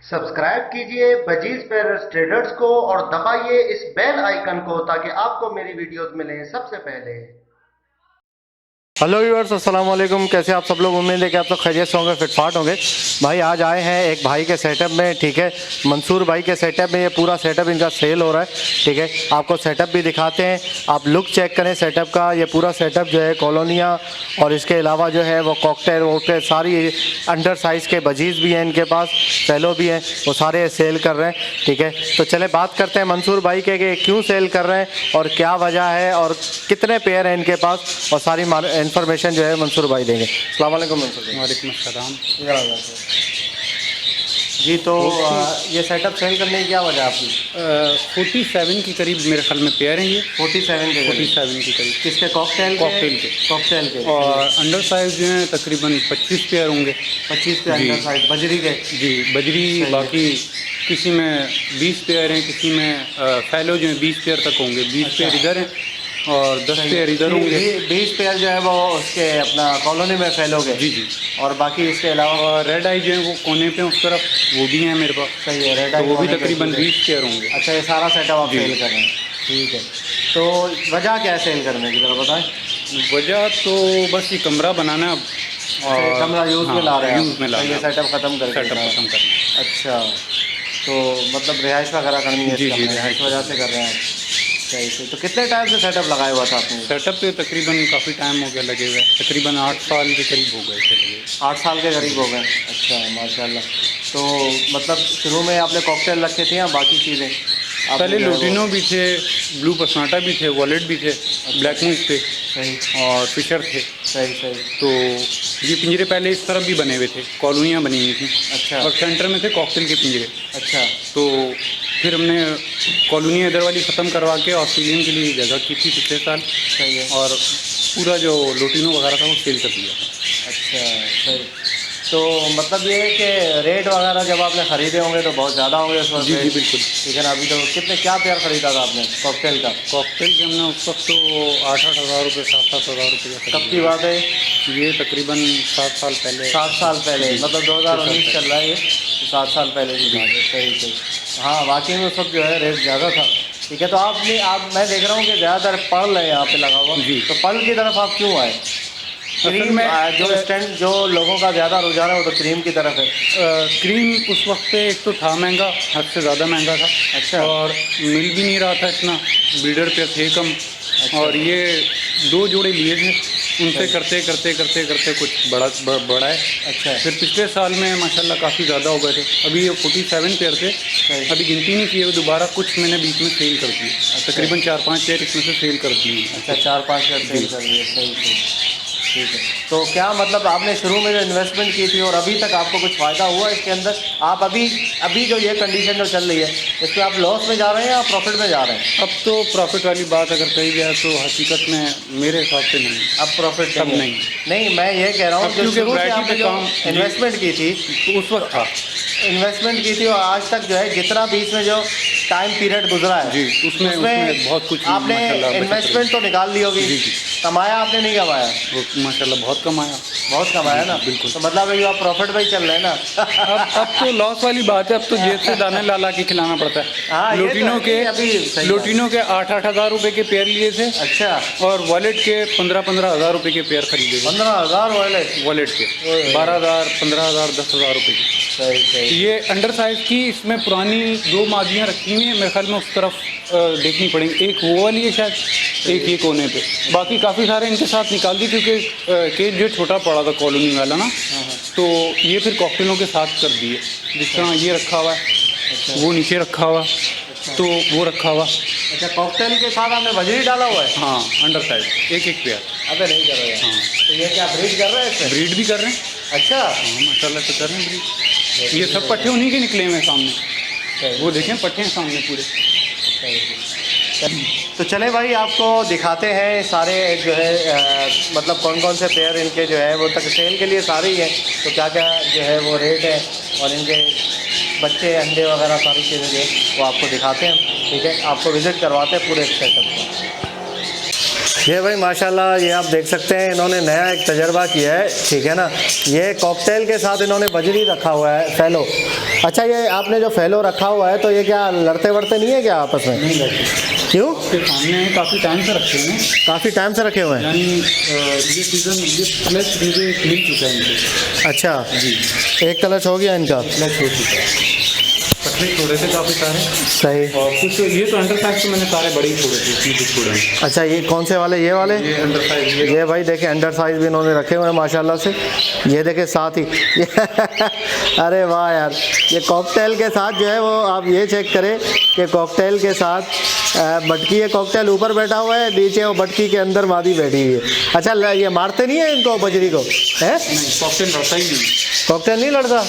Subscribe कीजिए budgies parents traders को और दबाइए इस बेल आइकन को ताकि आपको मेरी वीडियोस मिलें सबसे पहले। हेलो व्यूअर्स, अस्सलाम वालेकुम। कैसे आप सब लोग? उम्मीद है कि आप सब खैरियत से होंगे, फिटफाट होंगे। भाई आज आए हैं एक भाई के सेटअप में, ठीक है, मंसूर भाई के सेटअप में। ये पूरा सेटअप इनका सेल हो रहा है, ठीक है। आपको सेटअप भी दिखाते हैं, आप लुक चेक करें सेटअप का। ये पूरा सेटअप जो है कॉलोनियाँ और इसके अलावा जो है वो कॉकटेल वॉकटेल सारी अंडर साइज़ के बजीज़ भी हैं इनके पास, फैलो भी हैं, वो सारे सेल कर रहे हैं, ठीक है। तो चले बात करते हैं मंसूर भाई के कि क्यों सेल कर रहे हैं और क्या वजह है और कितने पेयर हैं इनके पास, और सारी इन्फॉर्मेशन जो है मंसूर भाई देंगे। अस्सलाम वालेकुम मंसूर भाई। वालेकुम अस्सलाम। जी तो ये सेटअप सेल करने की क्या वजह है आपकी? 47 के करीब मेरे ख्याल में पेयर हैं ये। 47 के 47 के करीब। किसके? कॉकटेल के। कॉकटेल के। और अंडर साइज जो हैं तकरीबन 25 पेयर होंगे। 25 पे अंडर साइज बजरी के। जी बजरी। बाकी किसी में 20 पेयर हैं, किसी में फैलो जो हैं 20 पेयर तक होंगे। 20 पेयर इधर हैं और 10 पेयर इधर होंगे। 20 पेयर जो है वो उसके अपना कॉलोनी में फैलोगे। जी जी। और बाकी इसके अलावा और रेड आई जो है वो कोने पे उस तरफ वो भी हैं मेरे पास। सही है, रेड तो आई वो भी तकरीबन 20 पेयर होंगे। अच्छा, ये सारा सेटअप आप सेल कर रहे हैं, ठीक है। तो वजह क्या है सेल करने की, जरा बताएं। वजह तो बस ये कमरा बनाना और कमरा यूज़ में ला रहे हैं, यूज़ में ला रहे ये हैं। सेटअप ख़त्म करके सेटअप खत्म करना। अच्छा, तो मतलब रिहाइश वगैरह करनी है? जी जी, रिहाइश वजह से कर रहे हैं आप। सही से। तो कितने टाइम से सेटअप लगाया हुआ था आपने? सेटअप पे तकरीबन काफ़ी टाइम हो गया लगे हुए, तकरीबन 8 साल के करीब हो गए थे लगे। 8 साल के करीब हो गए। अच्छा, माशाल्लाह। तो मतलब शुरू में आपने कॉकटेल रखे थे या बाकी चीज़ें? पहले लोटिनो भी थे, ब्लू पसनाटा भी थे, वॉलेट भी थे, ब्लैक मूव थे। सही। और फिशर थे। सही सही। तो ये पिंजरे पहले इस तरफ भी बने हुए थे, कॉलोनियाँ बनी हुई थी। अच्छा। और सेंटर में थे कॉकटेल के पिंजरे। अच्छा। तो फिर हमने कॉलोनियाँ इधर वाली ख़त्म करवा के ऑस्ट्रेलियन के लिए जगह की थी पिछले साल। सही है। और पूरा जो लोटिनो वगैरह था वो सेल कर दिया। अच्छा, सही। तो मतलब ये है कि रेट वगैरह जब आपने ख़रीदे होंगे तो बहुत ज़्यादा होंगे उस वक्त? जी जी बिल्कुल। लेकिन अभी तो कितने क्या पेयर ख़रीदा था आपने कॉकटेल का? कॉकटेल के हमने उस वक्त तो 8-8 हज़ार रुपये, 7-7 हज़ार रुपये। कब की बात है ये? तकरीबन 7 साल पहले। 7 साल पहले, मतलब 2019 चल रहा है ये, 7 साल पहले की बात है। सही सही। हाँ, वाकई में उस वक्त जो है रेट ज़्यादा था, ठीक है। तो मैं देख रहा हूँ कि ज़्यादातर पर्ल है यहाँ पे लगा हुआ जी। तो पर्ल की तरफ आप क्यों आए? क्रीम में जो लोगों का ज़्यादा रुझान है वो तो क्रीम की तरफ है। क्रीम उस वक्त पे एक तो था महंगा, हद से ज़्यादा महंगा था। अच्छा। और मिल भी नहीं रहा था इतना, ब्रीडर पे थे कम। अच्छा। और ये 2 जोड़े लिए थे, उनसे करते करते करते करते कुछ बड़ा है। अच्छा। फिर पिछले साल में माशाल्लाह काफ़ी ज़्यादा हो गए थे। अभी ये 47 पेयर थे, अभी गिनती नहीं किए, दोबारा कुछ मैंने बीच में सेल कर दिए। अच्छा। तकरीबन 4-5 पेयर इसमें से सेल कर दिए। अच्छा, 4-5 पेयर सेल कर दिए। सही सही, ठीक है। तो क्या मतलब आपने शुरू में जो इन्वेस्टमेंट की थी और अभी तक आपको कुछ फ़ायदा हुआ इसके अंदर? आप अभी जो ये कंडीशन जो चल रही है इस पर आप लॉस में जा रहे हैं या प्रॉफिट में जा रहे हैं? अब तो प्रॉफिट वाली बात अगर कही जाए तो हकीकत में मेरे हिसाब से नहीं। अब प्रॉफिट अब नहीं, मैं ये कह रहा हूँ क्योंकि वैरायटी पे काम इन्वेस्टमेंट की थी तो उस वक्त था, इन्वेस्टमेंट की थी और आज तक जो है जितना बीच में जो टाइम पीरियड गुजरा है जी उसमें बहुत कुछ आपने इन्वेस्टमेंट तो निकाल ली होगी। जी जी। कमाया आपने नहीं कमाया? माशाल्लाह बहुत कमाया। बहुत कमाया ना? बिल्कुल। तो मतलब अभी आप प्रॉफिट में ही चल रहे हैं ना? अब तो लॉस वाली बात है, अब तो जेब से दाने ला के खिलाना पड़ता है। हाँ, लोटिनो के 8-8 हज़ार रुपये के पेयर लिए थे। अच्छा। और वॉलेट के 15-15 हज़ार रुपये के पेयर खरीदे थे। 15,000 वॉलेट के 12,000, 15,000, 10,000 रुपये की। सही सही। ये अंडर साइज़ की, इसमें पुरानी 2 मादियाँ रखी हुई हैं मेरे ख्याल में, उस तरफ देखनी पड़ेंगी। एक वो वाली है शायद, एक ये कोने पे। बाकी काफ़ी सारे इनके साथ निकाल दी क्योंकि केज जो छोटा पड़ा था कॉलोनी वाला ना, तो ये फिर कॉकटेलों के साथ कर दिए। जिस तरह ये रखा हुआ है, वो नीचे रखा हुआ, तो वो रखा हुआ। अच्छा, कॉकटेल के साथ आपने बजरी डाला हुआ है? हाँ, अंडर साइज एक पेयर। अबे नहीं कर रहे हैं। हाँ, तो ये क्या ब्रीड कर रहे हैं? ब्रीड भी कर रहे हैं। अच्छा। हाँ माशाल्लाह से कर रहे हैं ब्रीड। ये सब पट्टे उन्हीं के निकले हुए हैं सामने, वो देखें पट्टे हैं सामने पूरे। तो चले भाई आपको दिखाते हैं सारे जो है मतलब कौन कौन से पेयर इनके जो है वो तक सेल के लिए सारे ही हैं। तो क्या क्या जो है वो रेट है और इनके बच्चे अंडे वगैरह सारी चीज़ें जो है वो आपको दिखाते हैं, ठीक है। आपको विज़िट करवाते हैं पूरे सेटअप का। ये भाई माशाल्लाह, ये आप देख सकते हैं इन्होंने नया एक तजर्बा किया है, ठीक है ना। ये कॉकटेल के साथ इन्होंने बजरी रखा हुआ है, फैलो। अच्छा, ये आपने जो फैलो रखा हुआ है तो ये क्या लड़ते वड़ते नहीं है क्या आपस में? नहीं लड़ते। क्यों? के सामने काफ़ी टाइम से रखे हैं, काफ़ी टाइम से रखे हुए हैं। यानी ये सीज़न ये फ्लैश मुझे मिल चुका है इनको। अच्छा जी, एक क्लच हो गया इनका। फ्लैश हो चुका है। पतले छोड़े थे काफ़ी सारे, सही। और कुछ ये तो अंडर साइज तो मैंने सारे बड़े ही छोड़े थे, इसमें कुछ छोड़े हैं। अच्छा, ये कौन से वाले? ये वाले? ये अंडर साइज ये भाई देखें अंडर साइज भी इन्होंने रखे हुए हैं माशाल्लाह से। ये देखें साथ ही अरे वाह यार, ये कॉकटेल के साथ जो है वो आप ये चेक करें कि कॉकटेल के साथ मटकी है, कॉकटेल ऊपर बैठा हुआ है, नीचे वो मटकी के अंदर मादी बैठी हुई है। अच्छा, ये मारते नहीं है इनको बजरी को? है नहीं, कॉकटेल लड़ता ही नहीं। कॉकटेल नहीं लड़ता?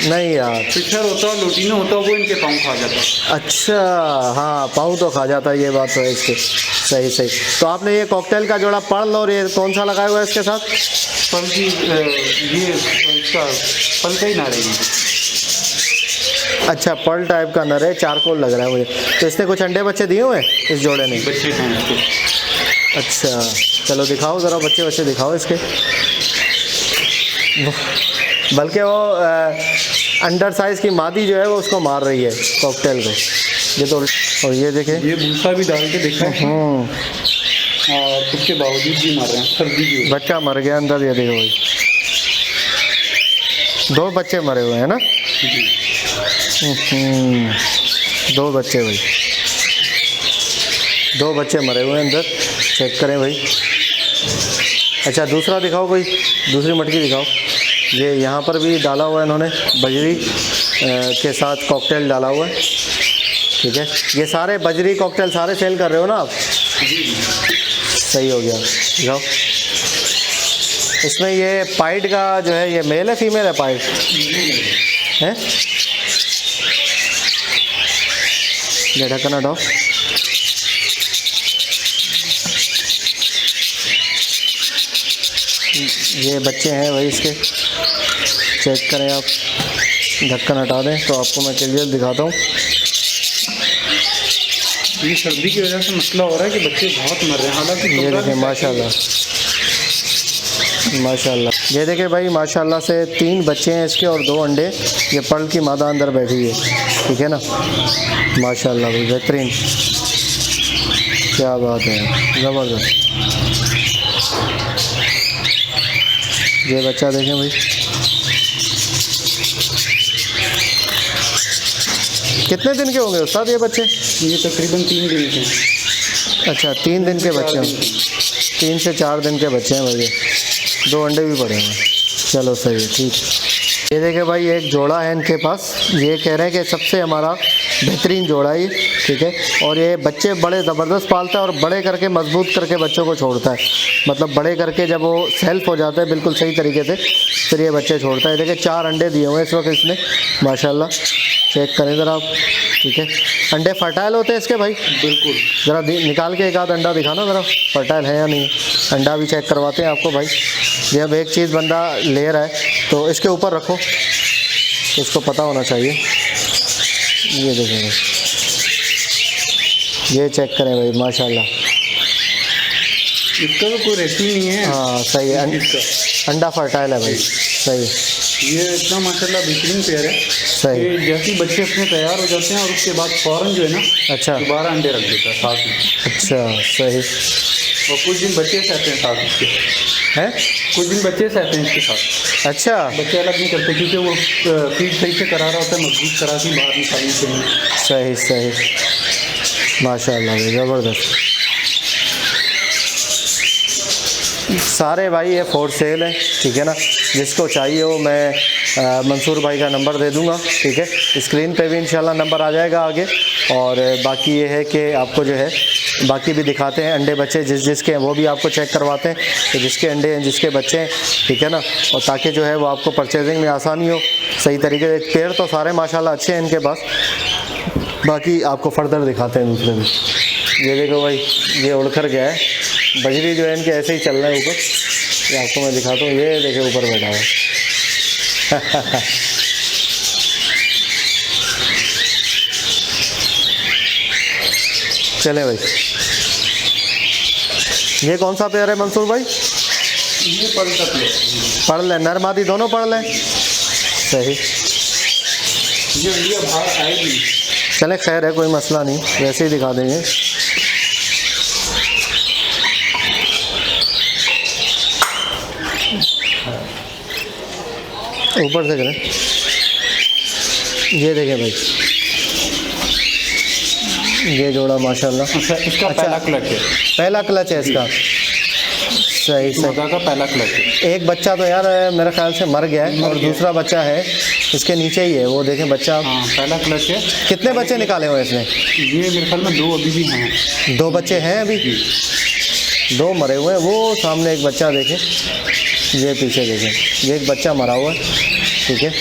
नहीं यार, पिछड़ होता है, लोटीना होता है, वो इनके पाँव खा जाता है। अच्छा हाँ, पाँव तो खा जाता है, ये बात तो है इसके। सही सही। तो आपने ये कॉकटेल का जोड़ा पर्ल और ये कौन सा लगाया हुआ है इसके साथ? पल की ये इसका पल का ही ना रहेगी। अच्छा, पर्ल टाइप का नर है, चारकोल लग रहा है मुझे। तो इसने कुछ अंडे बच्चे दिए हुए हैं इस जोड़े ने? बच्चे हैं इसके। अच्छा, चलो दिखाओ ज़रा, बच्चे बच्चे दिखाओ इसके। बल्कि वो अंडर साइज़ की मादी जो है वो उसको मार रही है कॉकटेल को। ये तो, और ये देखें, ये भूसा भी डाल के देखा है, और उसके बावजूद भी मार रहे हैं, सर्दी की वजह बच्चा मर गया अंदर। ये देखो भाई, 2 बच्चे मरे हुए हैं ना। से। 2 बच्चे भाई, 2 बच्चे मरे हुए हैं अंदर, चेक करें भाई। अच्छा, दूसरा दिखाओ कोई, दूसरी मटकी दिखाओ। ये यहाँ पर भी डाला हुआ है इन्होंने बजरी के साथ कॉकटेल डाला हुआ है, ठीक है। ये सारे बजरी कॉकटेल सारे सेल कर रहे हो ना आप? सही हो गया, दिखाओ। इसमें ये पाइड का जो है, ये मेल है फीमेल है पाइड है? ये ढक्कन हटाओ। ये बच्चे हैं भाई इसके, चेक करें आप। ढक्कन हटा दें तो आपको मैं क्लियर दिखाता हूँ। ये सर्दी की वजह से मसला हो रहा है कि बच्चे बहुत मर रहे हैं, हालांकि ये देखें माशाल्लाह माशाल्लाह, ये देखें भाई माशाल्लाह से 3 बच्चे हैं इसके और 2 अंडे। ये पर्ल की मादा अंदर बैठी है, ठीक है ना। माशाल्लाह भाई, बेहतरीन, क्या बात है, ज़बरदस्त। ये बच्चा देखें भाई, कितने दिन के होंगे उस्ताद ये बच्चे? ये तकरीबन 3 दिन के हैं। अच्छा, 3 दिन के बच्चे हैं, 3 से 4 दिन के बच्चे हैं भाई। 2 अंडे भी पड़े हैं, चलो सही है, ठीक है। ये देखे भाई, एक जोड़ा है इनके पास, ये कह रहे हैं कि सबसे हमारा बेहतरीन जोड़ा है ये, ठीक है। और ये बच्चे बड़े ज़बरदस्त पालता है और बड़े करके मजबूत करके बच्चों को छोड़ता है। मतलब बड़े करके जब वो सेल्फ हो जाता है बिल्कुल सही तरीके से, फिर ये बच्चे छोड़ता है। देखिए 4 अंडे दिए हुए हैं इस वक्त इसने, माशाल्लाह, चेक करें ज़रा आप, ठीक है। अंडे फर्टाइल होते हैं इसके भाई? बिल्कुल। ज़रा निकाल के एक आध अंडा दिखाना ज़रा, फर्टाइल है या नहीं। अंडा भी चेक करवाते हैं आपको भाई। जब एक चीज़ बंदा ले रहा है तो इसके ऊपर रखो, तो उसको पता होना चाहिए। ये देखें भाई, ये चेक करें भाई, माशाल्लाह। इसका तो कोई रेट ही नहीं है। हाँ सही है, इसका अंडा फर्टाइल है भाई, सही है। ये इतना माशाल्लाह बेहतरीन पेयर है सही। कि जैसे ही बच्चे अपने तैयार हो जाते हैं और उसके बाद फ़ौरन जो है ना, अच्छा दोबारा अंडे रख देता है साथ में। अच्छा, सही और कुछ दिन बच्चे सहते हैं साथ इसके, है। कुछ दिन बच्चे सहते हैं इसके साथ। अच्छा, बच्चे अलग नहीं करते क्योंकि वो फीड सही से करा रहा होता है, मजबूत करा के बाहर निकालने के लिए। सही सही, माशाल्लाह भाई, ज़बरदस्त। सारे भाई ये फॉर सेल है, ठीक है ना। जिसको चाहिए हो मैं मंसूर भाई का नंबर दे दूंगा, ठीक है। स्क्रीन पे भी इंशाल्लाह नंबर आ जाएगा आगे। और बाकी ये है कि आपको जो है बाकी भी दिखाते हैं अंडे बच्चे जिसके हैं वो भी आपको चेक करवाते हैं कि जिसके अंडे हैं जिसके बच्चे हैं, ठीक है ना। और ताकि जो है वो आपको परचेजिंग में आसानी हो सही तरीके से। पेड़ तो सारे माशाल्लाह अच्छे हैं इनके पास, बाकी आपको फर्दर दिखाते हैं दूसरे भी। ये देखो भाई, ये उड़कर गया है, बजरी जो है इनके ऐसे ही चल रहा है ऊपर। ये आपको मैं दिखाता हूँ, ये देखे ऊपर बैठा है चले भाई, ये कौन सा पेयर है मंसूर भाई? ये पल तक ले, पढ़ लें, नर मादी दोनों पढ़ लें। सही, ये इंडिया बाहर आएगी। चले खैर है, कोई मसला नहीं, वैसे ही दिखा देंगे। ऊपर से करें। ये देखें भाई, ये जोड़ा माशाल्लाह। अच्छा, इसका पहला क्लच है। पहला क्लच है इसका। सही सही, मादा का पहला क्लच है। एक बच्चा तो यार मेरे ख्याल से मर गया है और दूसरा बच्चा है इसके नीचे ही है, वो देखें बच्चा। हाँ, पहला क्लच है। कितने बच्चे निकाले हुए इसने? ये मेरे ख्याल में 2 अभी भी हैं। 2 बच्चे हैं अभी, 2 मरे हुए हैं। वो सामने एक बच्चा देखें, ये पीछे देखें, ये एक बच्चा मरा हुआ है, ठीक है,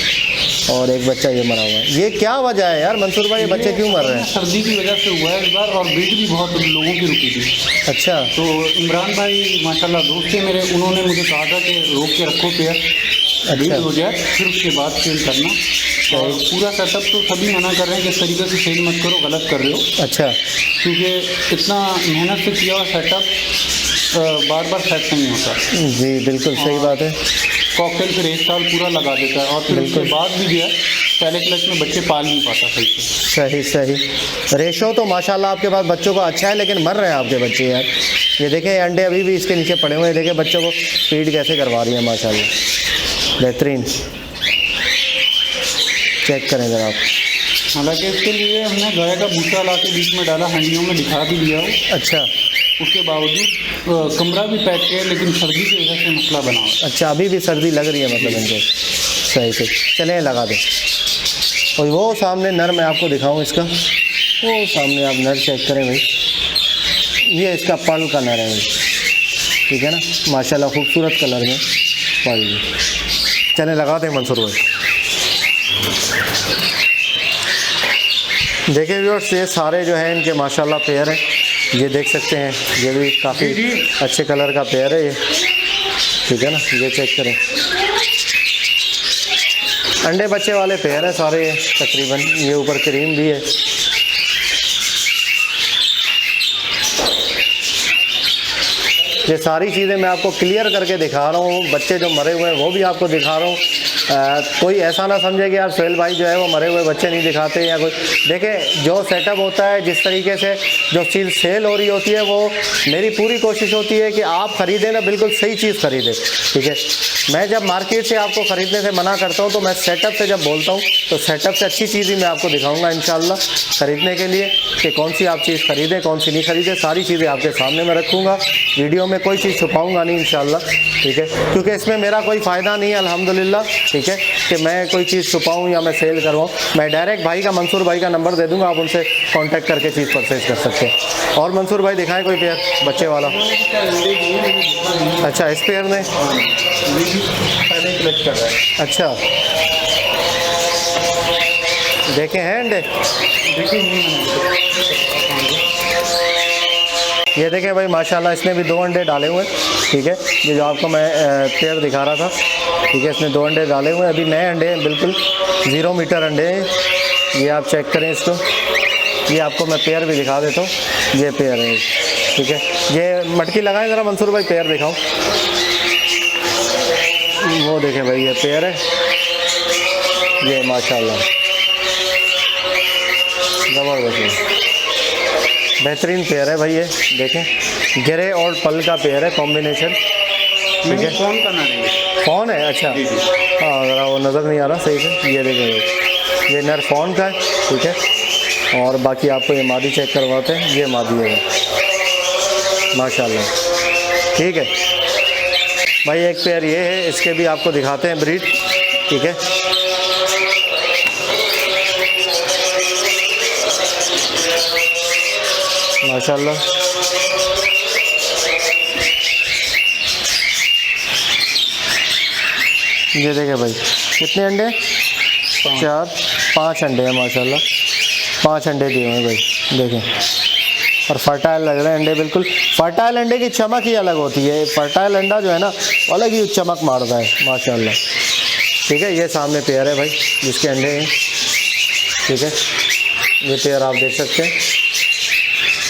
और एक बच्चा ये मरा हुआ है। ये क्या वजह है यार मंसूर भाई, ये बच्चे क्यों मर रहे हैं? सर्दी की वजह से हुआ है इस बार, और ब्रीड भी बहुत लोगों की रुकी थी। अच्छा, तो इमरान भाई माशाल्लाह दोस्त थे मेरे, उन्होंने मुझे कहा था कि रोक के रखो पेयर, ब्रीड हो जाए फिर उसके बाद सेल करना। और पूरा सेटअप तो सभी मना कर रहे हैं कि इस तरीके से सेल मत करो, गलत कर रहे हो। अच्छा, क्योंकि इतना मेहनत से किया हुआ सेटअप बार बार सेट नहीं होता। जी बिल्कुल सही बात है। कॉकटेल फिर 1 साल पूरा लगा देता है, और फिर उसके बाद भी जो है पहले क्लच में बच्चे पाल नहीं पाता सही से। सही सही, रेशो तो माशाल्लाह आपके पास बच्चों का अच्छा है, लेकिन मर रहे हैं आपके बच्चे यार। ये देखें अंडे अभी भी इसके नीचे पड़े हुए हैं, देखें बच्चों को फीड कैसे करवा रही है माशाल्लाह, बेहतरीन। चेक करें ज़रा आप। हालांकि इसके लिए हमने गाय का भूसा ला के बीच में डाला, हंडियों में दिखा भी दिया हो। अच्छा, उसके बावजूद कमरा भी पैक किया, लेकिन सर्दी की वजह से मसला बना हुआ है। अच्छा, अभी भी सर्दी लग रही है मतलब इनको। सही से, चलें लगा दें। और वो सामने नर मैं आपको दिखाऊं इसका, वो सामने आप नर चेक करें भाई, ये इसका पल का नर है भाई, ठीक है ना, माशाल्लाह खूबसूरत कलर में पल। चलें लगा दें मंसूर भाई। देखिए व्यूअर्स, ये सारे जो हैं इनके माशाल्लाह पेयर हैं, ये देख सकते हैं, ये भी काफ़ी अच्छे कलर का पेयर है ये, ठीक है ना, ये चेक करें। अंडे बच्चे वाले पेयर हैं सारे ये तकरीबन, ये ऊपर क्रीम भी है। ये सारी चीज़ें मैं आपको क्लियर करके दिखा रहा हूँ, बच्चे जो मरे हुए हैं वो भी आपको दिखा रहा हूँ। कोई ऐसा ना समझे कि यार सोहेल भाई जो है वो मरे हुए बच्चे नहीं दिखाते या कोई। देखें जो सेटअप होता है, जिस तरीके से जो चीज़ सेल हो रही होती है, वो मेरी पूरी कोशिश होती है कि आप ख़रीदें ना, बिल्कुल सही चीज़ ख़रीदें, ठीक है। मैं जब मार्केट से आपको ख़रीदने से मना करता हूँ, तो मैं सेटअप से जब बोलता हूँ तो सेटअप से अच्छी चीज़ ही मैं आपको दिखाऊँगा इंशाल्लाह ख़रीदने के लिए, कि कौन सी आप चीज़ ख़रीदें कौन सी नहीं ख़रीदें, सारी चीज़ें आपके सामने मैं रखूँगा। वीडियो में कोई चीज़ छुपाऊँगा नहीं इंशाल्लाह, ठीक है, क्योंकि इसमें मेरा कोई फ़ायदा नहीं है अल्हम्दुलिल्लाह, ठीक है, कि मैं कोई चीज़ छुपाऊँ या मैं सेल करवाऊँ। मैं डायरेक्ट भाई का, मंसूर भाई का नंबर दे दूँगा, आप उनसे कॉन्टैक्ट करके चीज़ परचेज कर सकते हैं। और मंसूर भाई दिखाएँ कोई पेयर बच्चे वाला। अच्छा, इस पेयर में क्लच कर रहा है। अच्छा, देखे हैं अंडे, ये देखें भाई माशाल्लाह, इसने भी 2 अंडे डाले हुए हैं, ठीक है, ये जो आपको मैं पेयर दिखा रहा था, ठीक है, इसने 2 अंडे डाले हुए हैं, अभी नए अंडे हैं, बिल्कुल 0 मीटर अंडे हैं। ये आप चेक करें इसको, ये आपको मैं पेयर भी दिखा देता हूँ, ये पेयर है, ठीक है। ये मटकी लगाएं ज़रा मंसूर भाई, पेयर दिखाऊँ, वो देखें भाई ये पेयर है, ये माशाल्लाह ज़बरदस्त बेहतरीन पेयर है भाई, ये देखें, ग्रे और पल का पेयर है कॉम्बिनेशन, ठीक है। कौन का ना लेंगे, फ़ोन है, अच्छा, हाँ ज़रा वो नज़र नहीं आ रहा सही से, ये देखें ये नर फ़ोन का है, ठीक है। और बाकी आपको ये मादी चेक करवाते हैं, ये मादी है माशाल्लाह, ठीक है भाई। एक पेयर ये है, इसके भी आपको दिखाते हैं ब्रीड, ठीक है। माशाल्लाह, ये देखें भाई कितने अंडे, 5 अंडे हैं माशाल्लाह, 5 अंडे दिए हैं भाई, देखें, और फर्टाइल लग रहे हैं अंडे, बिल्कुल फर्टाइल अंडे की चमक ही अलग होती है, फर्टाइल अंडा जो है ना अलग ही चमक मारता है माशाल्लाह, ठीक है। ये सामने पेयर है भाई जिसके अंडे हैं, ठीक है, ये पेयर आप देख सकते हैं,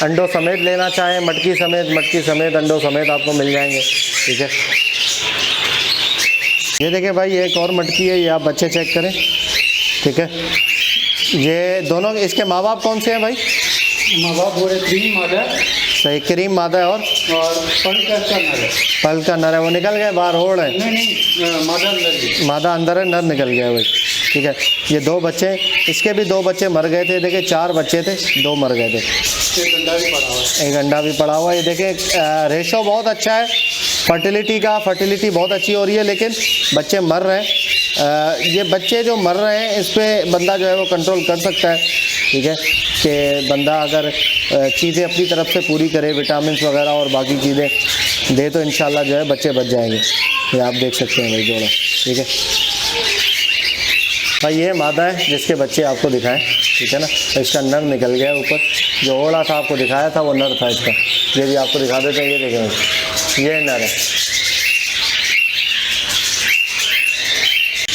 अंडों समेत लेना चाहें, मटकी समेत अंडों समेत आपको मिल जाएंगे। ठीक है, ये देखिए भाई एक और मटकी है, ये आप बच्चे चेक करें। ठीक है, ये दोनों, इसके माँ बाप कौन से हैं भाई? माँ बाप हो रहे क्रीम मादा सही, क्रीम मादा है और पल का नर है। पल का नर है, वो निकल गए बाहर, होड़ है? नहीं, मादा अंदर है। मादा अंदर है, नर निकल गया भाई। ठीक है, ये 2 बच्चे, इसके भी 2 बच्चे मर गए थे। देखिए 4 बच्चे थे, 2 मर गए थे। एक अंडा भी पड़ा हुआ है। एक अंडा भी पड़ा हुआ है। ये देखिए रेशो बहुत अच्छा है, फर्टिलिटी बहुत अच्छी हो रही है, लेकिन बच्चे मर रहे हैं। ये बच्चे जो मर रहे हैं, इस पर बंदा जो है वो कंट्रोल कर सकता है। ठीक है, कि बंदा अगर चीज़ें अपनी तरफ से पूरी करे, विटामिन वगैरह और बाकी चीज़ें दे, तो इंशाल्लाह जो है बच्चे बच जाएंगे। ये आप देख सकते हैं भाई जोड़ा। ठीक है भाई, ये मादा है जिसके बच्चे आपको दिखाएं। ठीक है ना, तो इसका नर निकल गया ऊपर, जो ओड़ा था आपको दिखाया था वो नर था इसका। ये भी आपको दिखा देते हैं, ये देखें, ये नर है।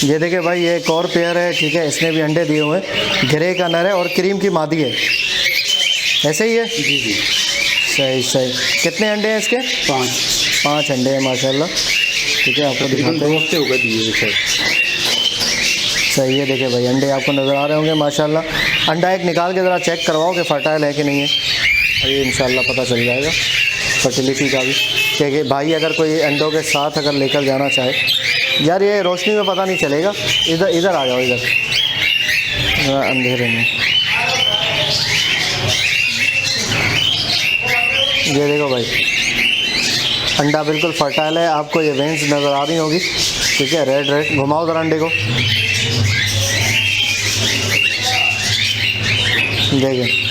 ये देखिए भाई, ये एक और पेयर है। ठीक है, इसने भी अंडे दिए हुए हैं, ग्रे का नर है और क्रीम की मादी है। ऐसे ही है? जी। सही। कितने अंडे हैं इसके? 5 अंडे हैं माशाल्लाह। ठीक है, आपको दिखाते हैं। हफ्ते हो गए दिए। सही है, देखिए भाई अंडे आपको नज़र आ रहे होंगे माशाल्लाह। अंडा एक निकाल के ज़रा चेक करवाओ कि फर्टाइल है कि नहीं है। ये इंशाल्लाह पता चल जाएगा फर्टिलिटी का भी, क्योंकि भाई अगर कोई अंडों के साथ अगर लेकर जाना चाहे। यार ये रोशनी में पता नहीं चलेगा, इधर आ जाओ, इधर अंधेरे में। ये देखो भाई, अंडा बिल्कुल फर्टाइल है, आपको ये वेंस नज़र आ रही होगी। ठीक है, रेड घुमाओ ज़रा अंडे को, देखिए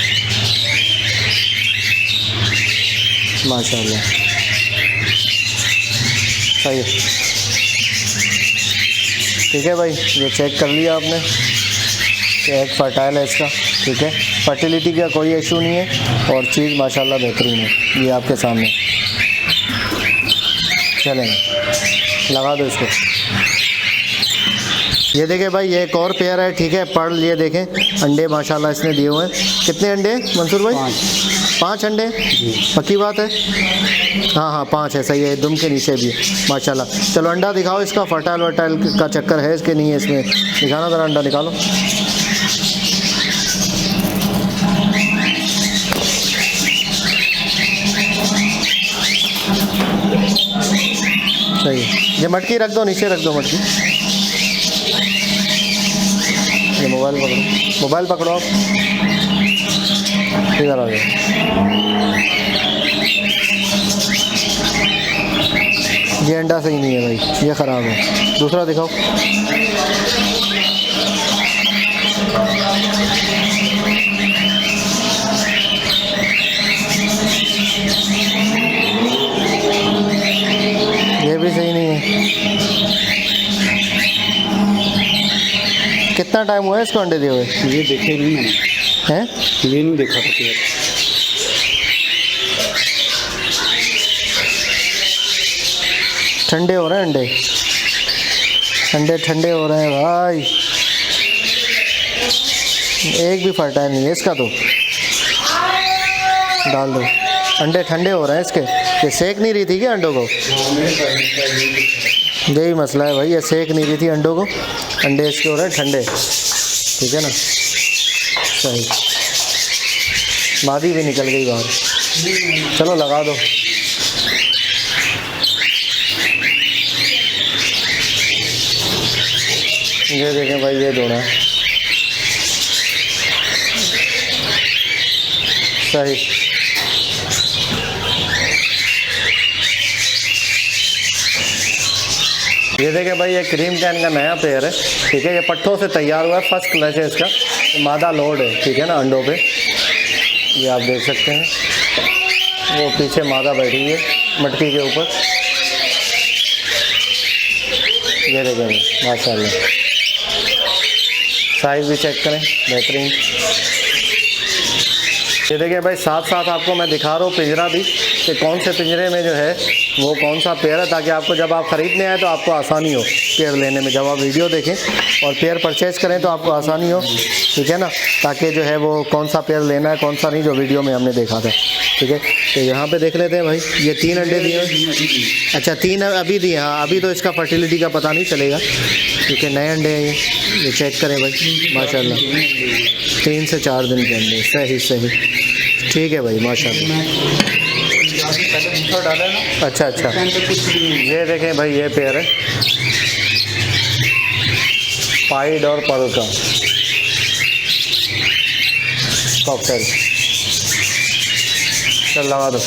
माशाल्लाह। सही है। ठीक है भाई, ये चेक कर लिया आपने कि एग फर्टाइल है इसका। ठीक है, फर्टिलिटी का कोई इशू नहीं है और चीज़ माशाल्लाह बेहतरीन है। ये आपके सामने, चलें लगा दो इसको। ये देखें भाई, ये एक और पेयर है। ठीक है, पढ़ लिए देखें, अंडे माशाल्लाह इसने दिए हुए हैं। कितने अंडे मंसूर भाई? 5 अंडे। पक्की बात है? हाँ 5 है, सही है। दुम के नीचे भी है माशाल्लाह। चलो अंडा दिखाओ इसका, फर्टाइल का चक्कर है इसके नहीं है इसमें? दिखाना ज़रा, अंडा निकालो। सही है। ये मटकी रख दो, नीचे रख दो मटकी। ये मोबाइल पकड़ो आप, इधर आ जाओ। ये अंडा सही नहीं है भाई, ये ख़राब है। दूसरा दिखाओ। ये भी सही नहीं है। कितना टाइम हुआ है इसको अंडे दिए हुए? ये देखे नहीं मैंने, हैं? ये नहीं देखा था। ठंडे हो रहे हैं अंडे ठंडे हो रहे हैं भाई। एक भी फर्टाइल नहीं है इसका, तो डाल दो। अंडे ठंडे हो रहे हैं इसके। ये सेक नहीं रही थी क्या अंडों को? यही मसला है भाई, ये सेक नहीं रही थी अंडों को। अंडे इसके हो रहे हैं ठंडे। ठीक है ना, सही। मादी भी निकल गई बाहर। चलो लगा दो। ये देखें भाई, ये दोनों है। सही। ये देखें भाई, ये क्रीम कैन का नया पेयर है। ठीक है, ये पट्ठों से तैयार हुआ है, फर्स्ट क्लच है इसका। मादा लोड है, ठीक है ना, अंडों पे। ये आप देख सकते हैं, वो पीछे मादा बैठी है मटकी के ऊपर। ये देखें माशाल्लाह, साइज़ भी चेक करें, बेहतरीन। ये देखिए भाई, साथ साथ आपको मैं दिखा रहा हूँ पिंजरा भी, कि कौन से पिंजरे में जो है वो कौन सा पेयर है, ताकि आपको जब आप ख़रीदने आए तो आपको आसानी हो कि पेयर लेने में। जब आप वीडियो देखें और पेयर परचेज करें तो आपको आसानी हो, ठीक है ना, ताकि जो है वो कौन सा पेयर लेना है कौन सा नहीं, जो वीडियो में हमने देखा था, ठीक है। तो यहाँ पे देख लेते हैं भाई, ये 3 अंडे दिए हैं। अच्छा 3 अभी दिए, हाँ अभी तो इसका फर्टिलिटी का पता नहीं चलेगा क्योंकि नए अंडे हैं ये चेक करें भाई माशाल्लाह 3 से 4 दिन के अंडे, सही सही, ठीक है भाई माशाल्लाह। डाला है ना। अच्छा अच्छा, ये देखें भाई ये पेयर है पाइड और पर्ल का कॉकटेल, चल लगा दो।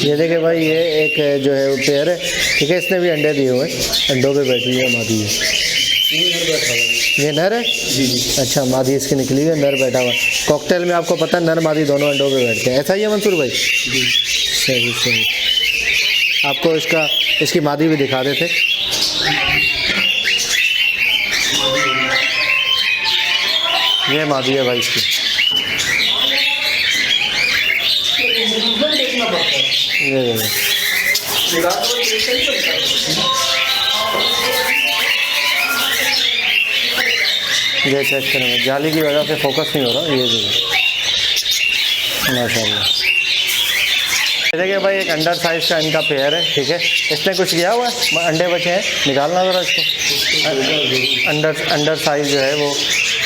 ये देखे भाई ये एक जो है वो पेयर है, ठीक है, इसने भी अंडे दिए हुए हैं, अंडों पे बैठी है मादी है। ये नर है जी जी। अच्छा मादी इसकी निकली है, नर बैठा हुआ। कॉकटेल में आपको पता है नर मादी दोनों अंडों पे बैठते हैं, ऐसा ही है मंसूर भाई जी। सही सही, आपको इसकी मादी भी दिखा देते। ये मादी है भाई इसकी, ये चेक करेंगे, जाली की वजह से फोकस नहीं हो रहा, ये भी माशाल्लाह। देखिए भाई एक अंडर साइज़ का इनका पेयर है, ठीक है, इसने कुछ किया हुआ है, अंडे बचे हैं, निकालना ज़रा इसको। अंडर साइज़ जो है वो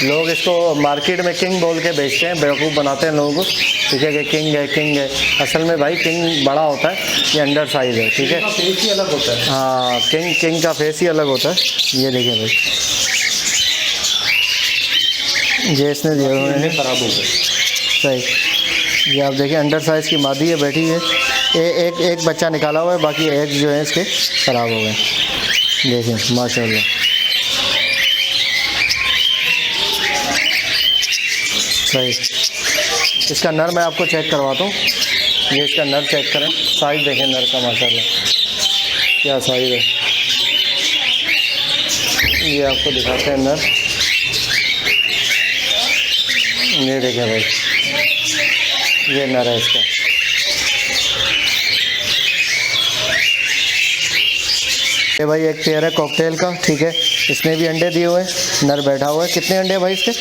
लोग इसको मार्केट में किंग बोल के बेचते हैं, बेवकूफ़ बनाते हैं लोगों को, ठीक है, कि किंग है। असल में भाई किंग बड़ा होता है, ये अंडर साइज़ है, ठीक है, फेस ही अलग होता है। हाँ किंग का फेस ही अलग होता है। ये देखिए भाई ये इसने दिए हुए हैं, ख़राब हो गए। सही, ये आप देखिए अंडर साइज़ की मादी है बैठी है, एक बच्चा निकाला हुआ है, बाकी एग जो है इसके ख़राब हो गए। देखिए माशाल्लाह, सही। इसका नर मैं आपको चेक करवाता हूँ, ये इसका नर चेक करें, साइज़ देखें नर का माशाल्लाह क्या साइज़ है। ये आपको दिखाते हैं नर, ये देखें भाई ये नर है इसका। ये भाई एक पेयर है कॉकटेल का, ठीक है, इसने भी अंडे दिए हुए हैं, नर बैठा हुआ है। कितने अंडे हैं भाई इसके?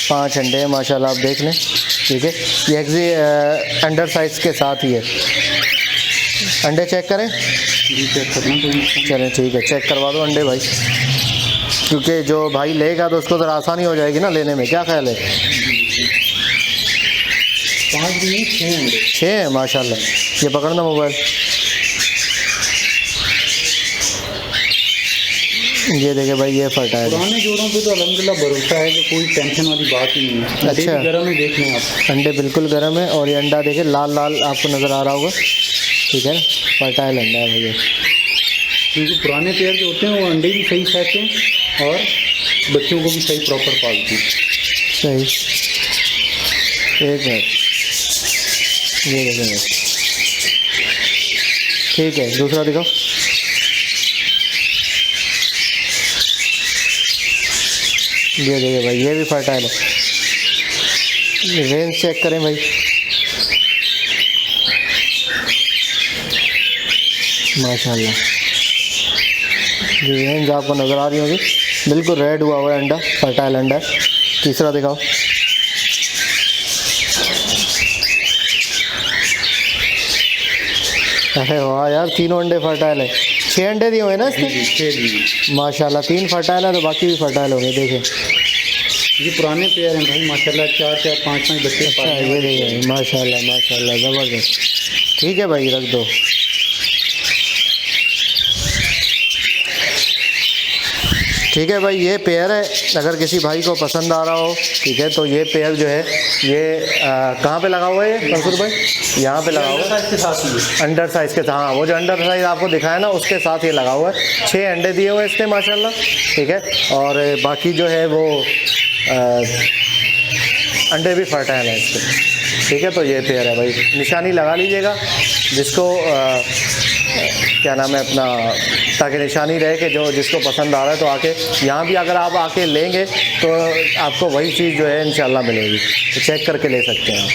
5 अंडे हैं माशाल्लाह, आप देख लें, ठीक है। ये एग्जी अंडर साइज़ के साथ ही है। अंडे चेक करें? चेक करना, चलें ठीक है, चेक करवा दो अंडे भाई, क्योंकि जो भाई लेगा तो उसको ज़रा आसानी हो जाएगी ना लेने में, क्या ख्याल है? 5 नहीं 6 अंडे, 6 है माशाल्लाह। ये पकड़ना मोबाइल, ये देखे भाई ये फर्टाइल। पुराने जोड़ों पे तो अल्हम्दुलिल्लाह भरोसा है कि कोई टेंशन वाली बात ही नहीं है। अच्छा, गर्म है, देख लें आप, अंडे बिल्कुल गर्म है, और ये अंडा देखे लाल लाल आपको नज़र आ रहा होगा, ठीक है ना, फर्टाइल अंडा है भैया। क्योंकि पुराने पेयर जो होते हैं वो अंडे भी सही खाते हैं और बच्चों को भी सही प्रॉपर पालते हैं। सही, एक मिनट, ये देखेंगे, ठीक है, दूसरा दिखाओ। ये देखिए भाई ये भी फर्टाइल है। रेंज चेक करें भाई, माशाल्लाह ये रेंज आपको नज़र आ रही होगी, बिल्कुल रेड हुआ हुआ है अंडा, फर्टाइल अंडा है। तीसरा दिखाओ। अरे वाह यार, तीनों अंडे फर्टाइल है। 6 अंडे दिए हुए ना इसके? माशाल्लाह 3 फर्टाइल है तो बाकी भी फर्टाइल होंगे। देखें ये पुराने पेयर हैं भाई माशाल्लाह, 4 5 बच्चे। अच्छा ये देखिए माशाल्लाह माशाल्लाह ज़बरदस्त। ठीक है भाई रख दो। ठीक है भाई, ये पेयर है, अगर किसी भाई को पसंद आ रहा हो, ठीक है, तो ये पेयर जो है ये कहाँ पे लगा हुआ है मंसूर भाई? यहाँ पे लगा हुआ है इसके साथ ही, अंडर साइज़ के साथ। हाँ वो जो अंडर साइज़ आपको दिखाया ना उसके साथ ये लगा हुआ है। 6 अंडे दिए हुए इसने माशाल्लाह, ठीक है, और बाकी जो है वो अंडे भी फर्टाइल है इसके, ठीक है। तो ये पेयर है भाई, निशानी लगा लीजिएगा जिसको क्या नाम है अपना, ताकि निशानी रहे कि जो जिसको पसंद आ रहा है तो आके यहाँ भी अगर आप आके लेंगे तो आपको वही चीज़ जो है इंशाल्लाह मिलेगी, तो चेक करके ले सकते हैं आप।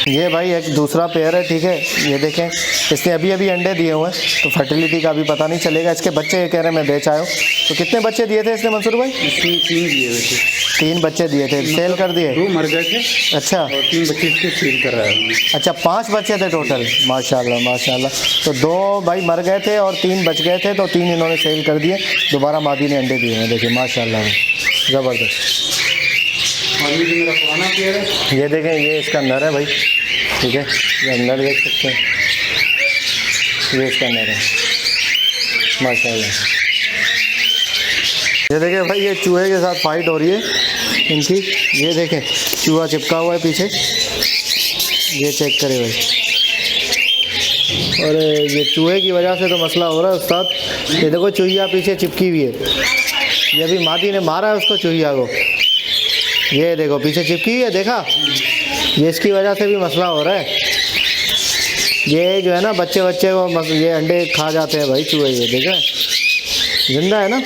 ये भाई एक दूसरा पेयर है, ठीक है। ये देखें, इसने अभी अभी अंडे दिए हुए हैं, तो फर्टिलिटी का भी पता नहीं चलेगा। इसके बच्चे ये कह रहे हैं मैं बेच आया हूँ। तो कितने बच्चे दिए थे इसने मंसूर भाई? इसमें 3 दिए हुए थे। 3 बच्चे दिए थे, सेल कर दिए? 2 मर गए थे। अच्छा, और 3 बच्चे इसके सेल कर रहा है। अच्छा, 5 बच्चे थे टोटल, माशाल्लाह माशाल्लाह। तो 2 भाई मर गए थे और 3 बच गए थे, तो 3 इन्होंने सेल कर दिए। दोबारा मादी ने अंडे दिए हैं, देखिए माशाल्लाह ज़बरदस्त। और ये जो मेरा पुराना पेयर है, ये देखें, ये इसका नर है भाई, ठीक है। ये नर देख सकते हैं, ये इसका नर है माशाल्लाह। ये देखें भाई, ये चूहे के साथ फाइट हो रही है इनकी। ये देखें, चूहा चिपका हुआ है पीछे, ये चेक करें भाई। और ये चूहे की वजह से तो मसला हो रहा है उस्ताद। ये देखो, चूहिया पीछे चिपकी हुई है। ये अभी मादी ने मारा है उसको, चूहिया को। ये देखो पीछे चिपकी हुई है, देखा? ये इसकी वजह से भी मसला हो रहा है। ये जो है ना, बच्चे को ये अंडे खा जाते हैं भाई चूहे। ये देखें, जिंदा है ना।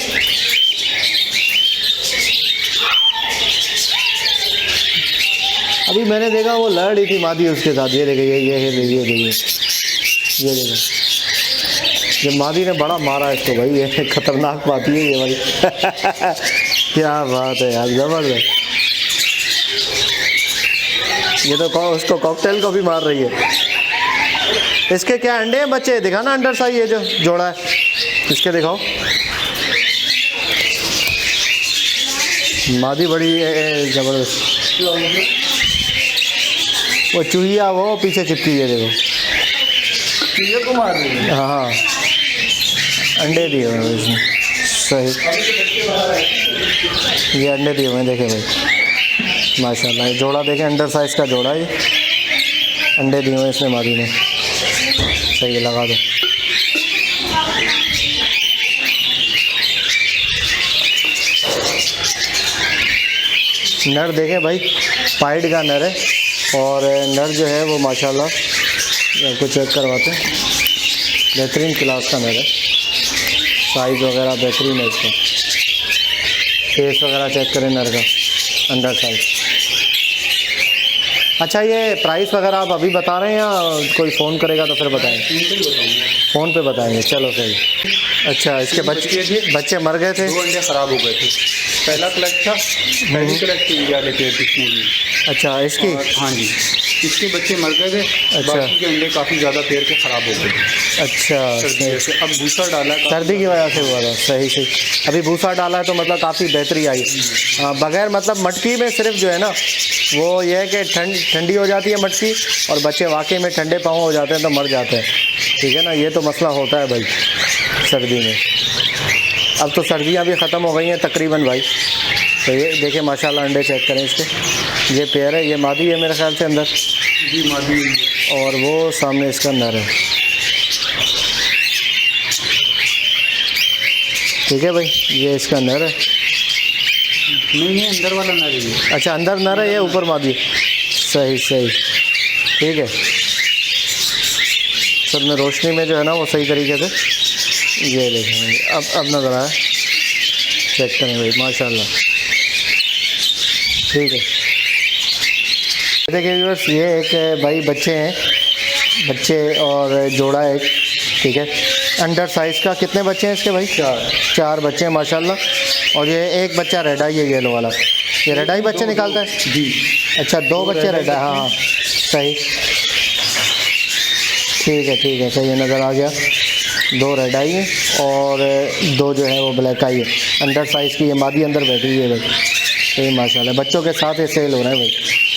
अभी मैंने देखा वो लड़ रही थी मादी उसके साथ। ये देखे, ये देखो, ये मादी ने बड़ा मारा इसको भाई। ये खतरनाक मादी है ये वाली। क्या बात है यार, ज़बरदस्त। ये तो उसको कॉकटेल को भी मार रही है। इसके क्या अंडे हैं बच्चे? दिखाना अंडर साइज, ये जो जोड़ा है इसके दिखाओ। मादी बड़ी ज़बरदस्त। वो चूहिया वो पीछे चिपकी है, देखो चूहे को मार रही है। हाँ, अंडे दिए हुए हैं इसमें, सही। ये अंडे दिए हुए हैं, देखे भाई माशाल्लाह। जोड़ा देखें, अंडर साइज़ का जोड़ा है। अंडे दिए हुए हैं इसने मादी ने, सही है। लगा दो। नर देखें भाई, पाइड का नर है। और नर जो है वो माशाल्लाह, कुछ चेक करवाते हैं, बेहतरीन क्लास का नर है। साइज़ वगैरह बेहतरीन है इसका। फेस वगैरह चेक करें नर का, अंडर साइज। अच्छा, ये प्राइस वगैरह आप अभी बता रहे हैं या कोई फ़ोन करेगा तो फिर बताएंगे? फ़ोन पे बताएंगे, चलो सही। अच्छा, इसके बच्चे मर गए थे? 2 अंडे ख़राब हो गए थे। पहला क्लच था, पहली क्लच थी इंडिया लेके इसने भी। अच्छा, इसकी? हाँ जी, इसके बच्चे मर गए थे। अच्छा, बाकी के अंडे काफ़ी ज़्यादा पेड़ के ख़राब हो गए थे। अच्छा, अब भूसा डाला, सर्दी की वजह से हुआ था। सही सही। अभी भूसा डाला है तो मतलब काफ़ी बेहतरी आई। बगैर मतलब मटकी में सिर्फ जो है ना, वो ये है कि ठंडी हो जाती है मटकी, और बच्चे वाकई में ठंडे पाँव हो जाते हैं तो मर जाते हैं, ठीक है ना। ये तो मसला होता है भाई सर्दी में। अब तो सर्दियाँ भी ख़त्म हो गई हैं तकरीबन भाई। तो ये देखिए माशाल्लाह, अंडे चेक करें इसके। ये पेयर है, ये मादी है मेरे ख्याल से अंदर जी, मादी। और वो सामने इसका नर है, ठीक है भाई। ये इसका नर है। नहीं, अंदर वाला नर है। अच्छा, अंदर नर है, ये ऊपर मादी। सही सही, ठीक है। सर में रोशनी में जो है ना वो सही तरीके से ये देखें। अब नज़र आया, चेक करें भाई माशाल्लाह, ठीक है। देखिए व्यूअर्स, ये एक भाई बच्चे हैं, बच्चे और जोड़ा है एक, ठीक है। अंडर साइज़ का। कितने बच्चे हैं इसके भाई? 4 बच्चे हैं माशाल्लाह। और ये एक बच्चा रेड आई है, येलो वाला। ये रेड आई बच्चे निकालता है जी। अच्छा, 2 बच्चे रेड आई। हाँ सही, ठीक है सही है, नज़र आ गया। 2 रेड आई है और 2 जो है वो ब्लैक आई है। अंडर साइज़ की ये मादी अंदर बैठी हुई है भाई। सही माशाल्लाह, बच्चों के साथ ये सेल हो रहा है भाई।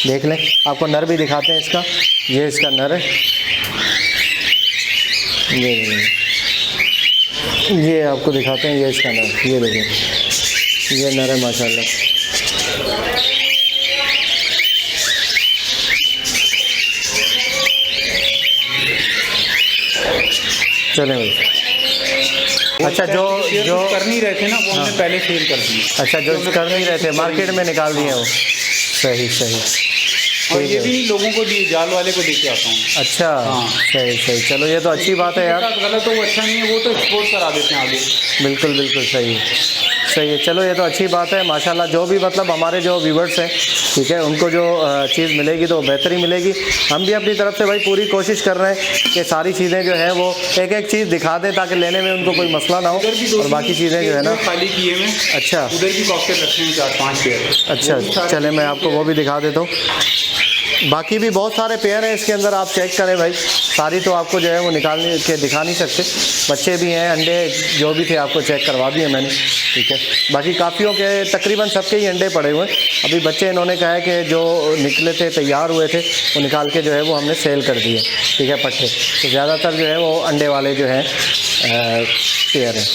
देख लें, आपको नर भी दिखाते हैं इसका। ये इसका नर है, ये आपको दिखाते हैं। ये इसका नर, ये देखिए, ये नर है माशाल्लाह। चलें भाई। अच्छा, जो कर नहीं रहे थे ना, वो हमने पहले सेल कर दिए। अच्छा, जो कर नहीं रहे थे मार्केट में निकाल दिए वो। सही सही। और ये भी नहीं लोगों को दिए, जाल वाले को देके आता हूँ। अच्छा, सही। चलो ये तो अच्छी बात है यार। गलत हो वो अच्छा नहीं है, वो तो एक्सपोर्ट करा देते हैं आगे। बिल्कुल सही है। चलो ये तो अच्छी बात है माशाल्लाह। जो भी मतलब हमारे जो व्यूवर्स हैं ठीक है, उनको जो चीज़ मिलेगी तो बेहतर ही मिलेगी। हम भी अपनी तरफ से भाई पूरी कोशिश कर रहे हैं कि सारी चीज़ें जो है वो एक एक चीज़ दिखा दें ताकि लेने में उनको कोई मसला ना हो। और बाकी चीज़ें जो है ना खाली किए में, अच्छा उधर भी कॉकटेल रखे हैं 4-5 पेयर। अच्छा, चले मैं आपको वो भी दिखा देता हूँ। बाकी भी बहुत सारे पेयर हैं इसके अंदर, आप चेक करें भाई। सारी तो आपको जो है वो निकाल के दिखा नहीं सकते, बच्चे भी हैं, अंडे जो भी थे आपको चेक करवा दिए मैंने, ठीक है। बाकी काफ़ियों के तकरीबन सबके ही अंडे पड़े हुए हैं। अभी बच्चे इन्होंने कहा है कि जो निकले थे, तैयार हुए थे, वो निकाल के जो है वो हमने सेल कर दिए, ठीक है, पट्टे। तो ज़्यादातर जो है वो अंडे वाले जो हैं पेयर हैं।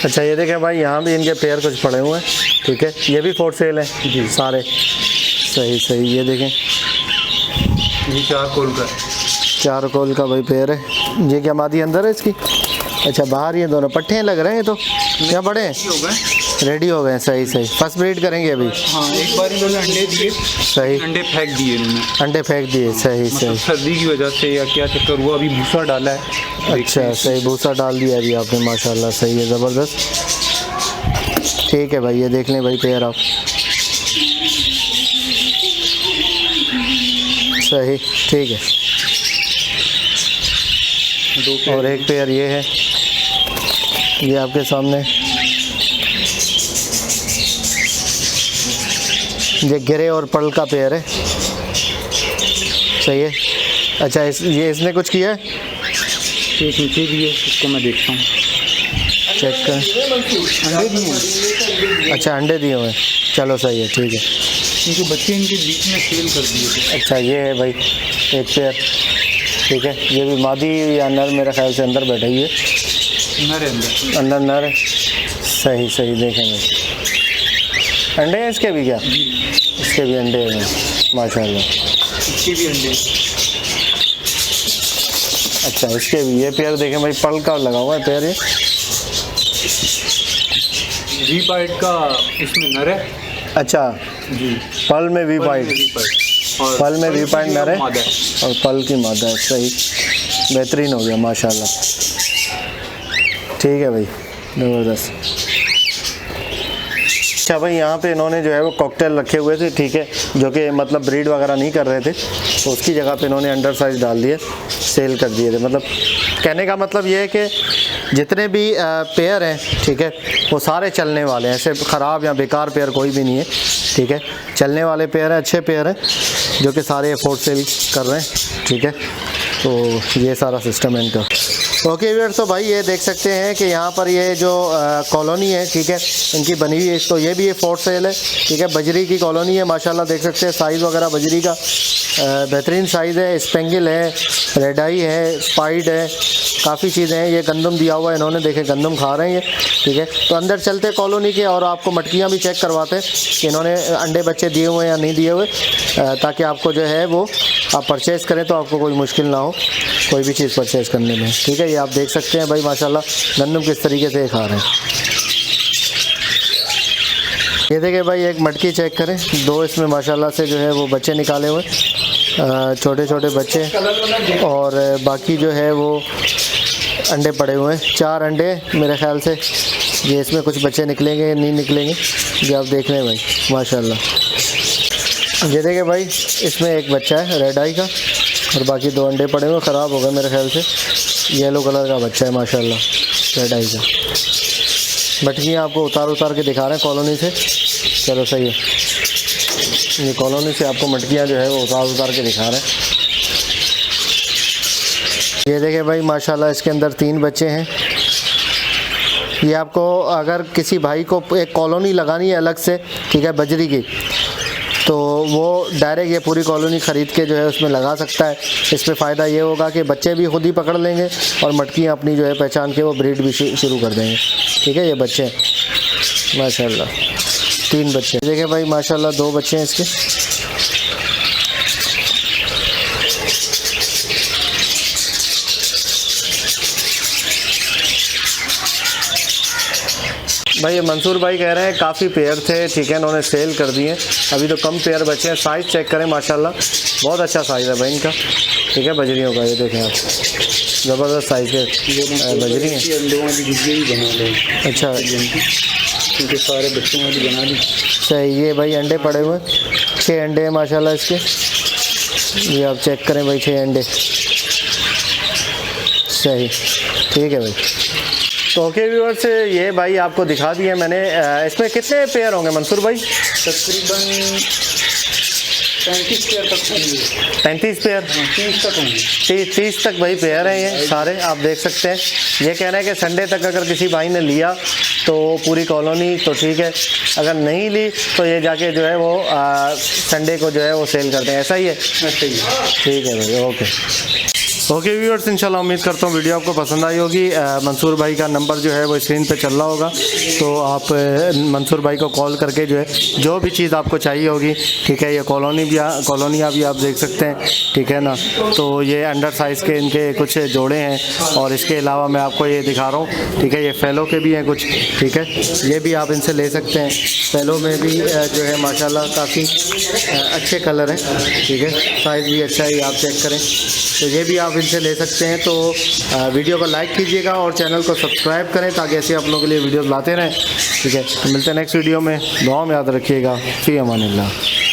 अच्छा, ये देखें भाई, यहाँ भी इनके पेयर कुछ पड़े हुए हैं, ठीक है। ये भी फॉर सेल हैं जी सारे, सही सही। ये देखें, ये 4 कोल का, 4 कोल का भाई पेयर है। ये क्या मादी अंदर है इसकी? अच्छा, बाहर ये दोनों पट्टे लग रहे हैं, तो क्या बड़े हैं, रेडी हो गए, सही सही। फर्स्ट ब्रीड करेंगे अभी? हाँ, एक बार इन्होंने अंडे दिए, सही, अंडे फेंक दिए इन्होंने, अंडे फेंक दिए, सही सही। सर्दी की वजह से या क्या चक्कर हुआ, अभी भूसा डाला है। अच्छा, सही, भूसा डाल दिया अभी आपने, माशाल्लाह, सही है, ज़बरदस्त। ठीक है भाई, ये देख लें भाई पेयर आप, सही, ठीक है। और एक पेयर ये है, ये आपके सामने, ये ग्रे और पर्ल का पेयर है, सही है। अच्छा, ये इसने कुछ किया है? एक नीचे भी है, इसको मैं देखता हूँ, चेक कर। अंडे दिए हैं। अच्छा, अंडे दिए हुए हैं, चलो सही है, ठीक है। इनके बच्चे इनके बीच में सेल कर दिए थे। अच्छा, ये है भाई एक पेयर, ठीक है। ये भी मादी या नर मेरे ख्याल से अंदर बैठा ही है, नर है अंदर, अंदर नर है, सही सही। देखेंगे अंडे हैं इसके भी, क्या इसके भी अंडे हैं, माशाल्लाह, इसके भी अंडे। अच्छा, इसके भी ये पेयर देखें भाई, पर्ल का लगा हुआ है पेयर, ये वी पाइट का इसमें नर है। अच्छा जी, पर्ल में वी पाइट, पर्ल में वी पाइट नर है और पर्ल की मादा है, सही, बेहतरीन हो गया माशाल्लाह। ठीक है भाई, ज़बरदस्त। अच्छा भाई, यहाँ पे इन्होंने जो है वो कॉकटेल रखे हुए थे, ठीक है, जो कि मतलब ब्रीड वगैरह नहीं कर रहे थे, तो उसकी जगह पे इन्होंने अंडर साइज डाल दिए, सेल कर दिए थे। मतलब कहने का मतलब ये है कि जितने भी पेयर हैं, ठीक है, वो सारे चलने वाले हैं, ऐसे ख़राब या बेकार पेयर कोई भी नहीं है, ठीक है, चलने वाले पेयर हैं, अच्छे पेयर हैं, जो कि सारे अफोर्ड सेल कर रहे हैं, ठीक है। तो ये सारा सिस्टम है इनका। ओके व्यूअर्स, तो भाई ये देख सकते हैं कि यहाँ पर ये जो कॉलोनी है, ठीक है, इनकी बनी हुई है, तो ये भी ये फोर्ट सेल है, ठीक है, बजरी की कॉलोनी है, माशाल्लाह देख सकते हैं साइज़ वगैरह बजरी का बेहतरीन साइज़ है। स्पेंगल है, रेड आई है, स्पाइड है, काफ़ी चीज़ें हैं। ये गंदम दिया हुआ है इन्होंने, देखे गंदम खा रहे हैं ये, ठीक है। तो अंदर चलते कॉलोनी के और आपको मटकियाँ भी चेक करवाते हैं कि इन्होंने अंडे बच्चे दिए हुए हैं या नहीं दिए हुए, ताकि आपको जो है वो आप परचेज़ करें तो आपको कोई मुश्किल ना हो कोई भी चीज़ परचेज़ करने में, ठीक है। ये आप देख सकते हैं भाई, माशाल्लाह गंदम किस तरीके से खा रहे हैं। ये देखिए भाई, एक मटकी चेक करें, 2 इसमें माशाल्लाह से जो है वो बच्चे निकाले हुए, छोटे छोटे बच्चे, और बाकी जो है वो अंडे पड़े हुए हैं, 4 अंडे मेरे ख्याल से। ये इसमें कुछ बच्चे निकलेंगे नहीं निकलेंगे, ये आप देख लें भाई, माशाल्लाह। ये देखिए भाई, इसमें एक बच्चा है रेड आई का, और बाकी 2 अंडे पड़े हुए, ख़राब हो गए मेरे ख्याल से। येलो कलर का बच्चा है माशाल्लाह, रेड आई का। मटकियाँ आपको उतार के दिखा रहे हैं कॉलोनी से, चलो सही है। ये कॉलोनी से आपको मटकियाँ जो है वो उतार के दिखा रहे हैं। ये देखिए भाई, माशाल्लाह इसके अंदर 3 बच्चे हैं। ये आपको अगर किसी भाई को एक कॉलोनी लगानी है अलग से, ठीक है, बजरी की, तो वो डायरेक्ट ये पूरी कॉलोनी ख़रीद के जो है उसमें लगा सकता है। इसमें फ़ायदा ये होगा कि बच्चे भी खुद ही पकड़ लेंगे और मटकियाँ अपनी जो है पहचान के वो ब्रीड भी शुरू कर देंगे, ठीक है। ये बच्चे माशाल्लाह 3 बच्चे, देखिए भाई माशाल्लाह 2 बच्चे हैं इसके। भाई ये मंसूर भाई कह रहे हैं काफ़ी पेयर थे, ठीक है, इन्होंने सेल कर दिए, अभी तो कम पेयर बचे हैं। साइज़ चेक करें, माशाल्लाह बहुत अच्छा साइज़ है भाई इनका, ठीक है, बजरियों का। ये देखें आप, ज़बरदस्त साइज़ के बजरी हैं। अच्छा, क्योंकि सारे बच्चों वाली बना दी। सही, ये भाई अंडे पड़े हुए 6 अंडे हैं माशाल्लाह इसके। ये आप चेक करें भाई, 6 अंडे। सही, ठीक है भाई। तो ओके व्यूअर्स, ये भाई आपको दिखा दिए मैंने। इसमें कितने पेयर होंगे मंसूर भाई? तकरीबन 35 पेयर तक होंगे। 35 पेयर? 30 तक होंगे। 30 तक भाई पेयर हैं ये सारे, आप देख सकते हैं। ये कहना है कि संडे तक अगर किसी भाई ने लिया तो पूरी कॉलोनी तो ठीक है, अगर नहीं ली तो ये जाके जो है वो संडे को जो है वो सेल करते हैं, ऐसा ही है? ऐसे ही। ठीक है भाई, ओके। ओके व्यूअर्स, इंशाल्लाह उम्मीद करता हूँ वीडियो आपको पसंद आई होगी। मंसूर भाई का नंबर जो है वो स्क्रीन पे चल रहा होगा, तो आप मंसूर भाई को कॉल करके जो है जो भी चीज़ आपको चाहिए होगी, ठीक है। ये कॉलोनियाँ भी आप देख सकते हैं, ठीक है ना। तो ये अंडर साइज़ के इनके कुछ जोड़े हैं, और इसके अलावा मैं आपको ये दिखा रहा हूँ, ठीक है। ये फैलो के भी हैं कुछ, ठीक है। ये भी आप इनसे ले सकते हैं। फैलो में भी जो है माशाल्लाह काफ़ी अच्छे कलर हैं, ठीक है। साइज़ भी अच्छा है, आप चेक करें। तो ये भी आप इनसे ले सकते हैं। तो वीडियो को लाइक कीजिएगा और चैनल को सब्सक्राइब करें, ताकि ऐसे आप लोगों के लिए वीडियोस लाते रहें, ठीक है। तो मिलते हैं नेक्स्ट वीडियो में। दुआ में याद रखिएगा। फ़ी अमानिल्लाह।